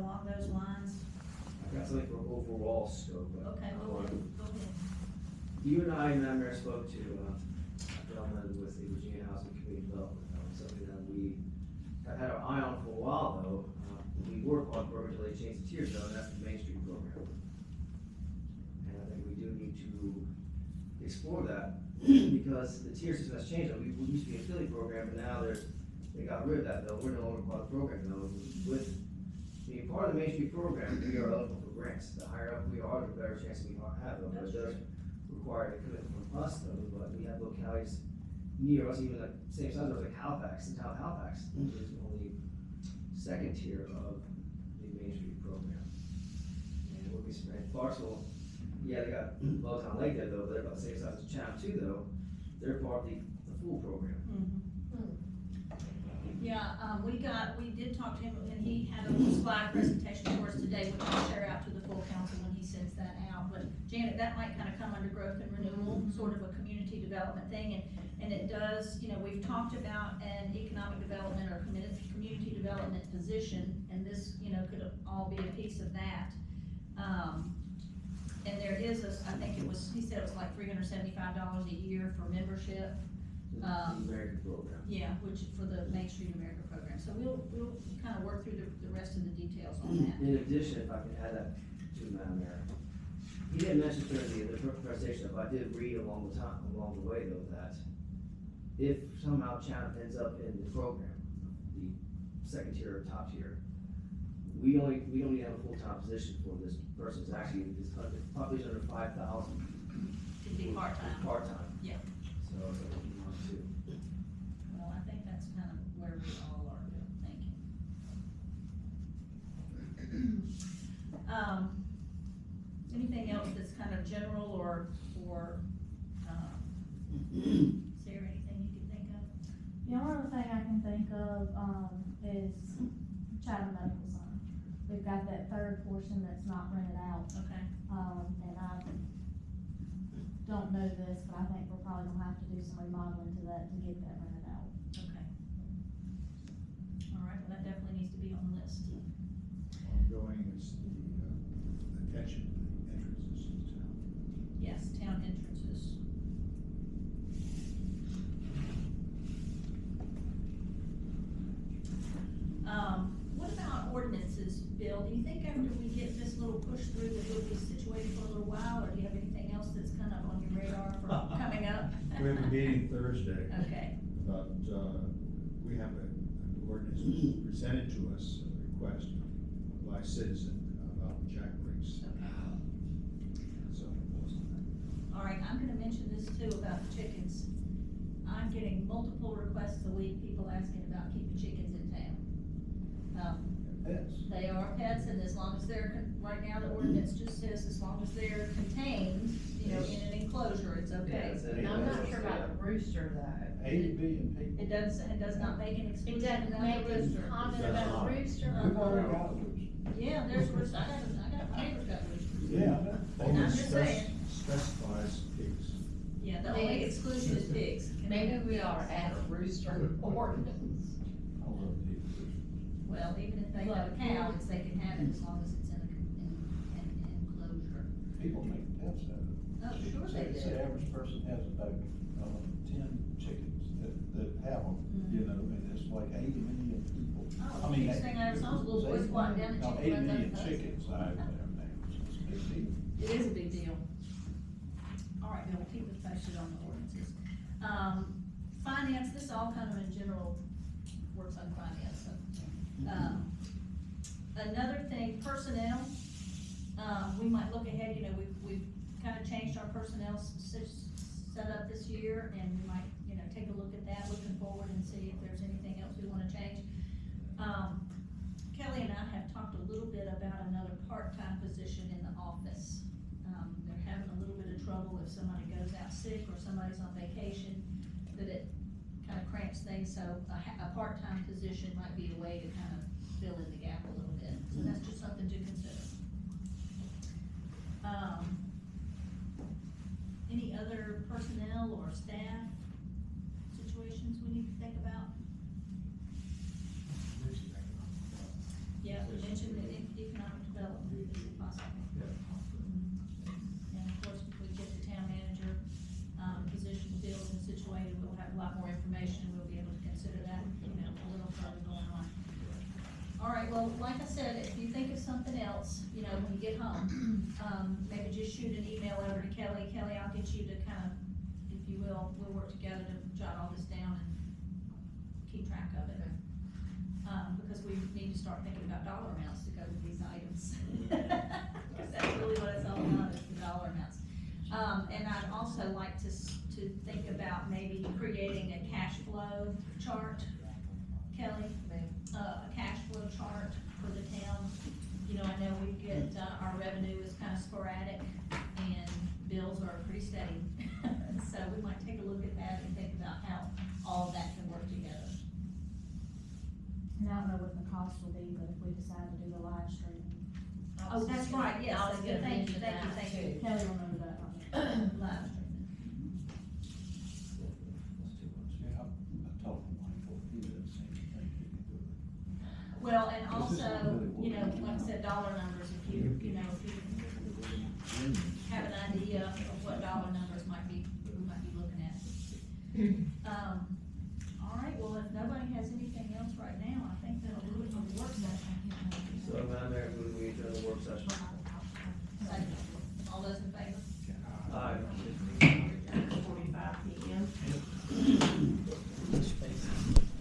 along those lines? I've got something for overall scope. But Okay, go ahead. You and I, Madam Mayor, spoke to a gentleman with the Virginia Housing Community Development, something that we have had our eye on for a while though. We work on program until they change the tiers though, and that's the Main Street program. And I think we do need to explore that because the tier system has changed. We used to be an affiliate program, but now they got rid of that though. We're no longer part of the program though. With being part of the Main Street program, we are eligible for grants. The higher up we are, the better chance we have though. But it does require a commitment from us though, but we have localities near us, even like same size as like Halifax, the town of Halifax, which is only second tier of the Main Street program. And we'll be spread. Clarksville, yeah, they got Lowtown Lake there though, but they're about the same size as Chatham too though. They're part of the full program. Yeah, we did talk to him, and he had a little slide presentation for us today, which I'll share out to the full council when he sends that out. But Janet, that might kind of come under growth and renewal, sort of a community development thing, and it does, you know, we've talked about an economic development or community development position, and this, you know, could all be a piece of that. And there is I think it was, he said it was like $375 a year for membership. The American program. Yeah, which for the Main Street America program. So we'll kind of work through the rest of the details on that. In addition, if I can add that to Madam Mayor, he didn't mention during the presentation, but I did read along the way though, that if somehow Chatham ends up in the program, the second tier or top tier, we only have a full-time position for this person. It's actually, this population under 5,000. To be part-time. Part-time. Yeah. So it's like, we want to. Well, I think that's kind of where we all are thinking. Anything else that's kind of general or Sarah, anything you can think of? The only other thing I can think of, is Chatham Medical Center. We've got that third portion that's not rented out, Okay. and I don't know this, but I think we're probably gonna have to do some remodeling to that to get that rented out. Okay. All right, well, that definitely needs to be on the list. Ongoing is the attention to the entrances to town. Yes, town entrances. What about ordinances, Bill? Do you think after we get this little push through that we'll be situated for a little while, or do you have anything else that's kind of on your radar for coming up? We have a meeting Thursday. Okay, But, we have an ordinance presented to us, a request by a citizen about jack race. okay. So, All right, I'm gonna mention this too about the chickens. I'm getting multiple requests a week, people asking about keeping chickens in town. pets. They are pets, and as long as they're, right now, the ordinance just says as long as they're contained, you know, in an enclosure, it's okay. And I'm not sure about the rooster though. 80 billion people. It does not make an It exclusion doesn't about make the a rooster. comment It does about not. rooster. We've already got a rooster. Yeah, there's roosters, I got, my neighbor's got roosters. Yeah. And I'm just saying. Specifies pigs. Yeah, the only exclusion is pigs. Maybe we ought to add a rooster ordinance. I love the rooster. Well, even if they have a cow, they can have it as long as it's in an enclosure. People make pets out of it. Oh, sure they It's do. the average person has about, 10 chickens that have them, you know, and it's like 80 million people. Oh, I mean, next thing I saw was little boys squatting down the no, chicken 80 runs million up the chickens out there now, it's a big deal. It is a big deal. All right, Bill, we'll keep us posted on the ordinances. Finance, this all kind of in general works on finance, so. Another thing, personnel, we might look ahead, you know, we've kind of changed our personnel set up this year, and we might, you know, take a look at that, looking forward and see if there's anything else we wanna change. Kelly and I have talked a little bit about another part-time position in the office. They're having a little bit of trouble if somebody goes out sick or somebody's on vacation, that it kind of cramps things, so a part-time position might be a way to kind of fill in the gap a little bit, so that's just something to consider. Any other personnel or staff situations we need to think about? Yeah, we mentioned that legally possible. And of course, if we get the town manager, position filled and situated, we'll have a lot more information, we'll be able to consider that, a little further going on. All right, well, like I said, if you think of something else, when you get home, maybe just shoot an email over to Kelly. Kelly, I'll get you to kind of, if you will, we'll work together to jot all this down and keep track of it. Because we need to start thinking about dollar amounts to go with these items. Because that's really what it's all about, is the dollar amounts. And I'd also like to think about maybe creating a cash flow chart, Kelly, a cash flow chart for the town. I know we get, our revenue is kind of sporadic and bills are pretty steady. So we might take a look at that and think about how all of that can work together. And I don't know what the cost will be, but if we decide to do the live stream, Oh, that's right, yes, I was that's good. gonna Thank you, mention thank you, that thank you. too. Kelly will know that on it. Live streaming. Yeah, I told him, like, he did the same thing, he could do it. Well, and This is also, really what- like I said, dollar numbers, if you have an idea of what dollar numbers we might be looking at. All right, well, if nobody has anything else right now, I think that'll do it for the work session. So, Madam Mayor, move we adjourn the work session. Second. All those in favor?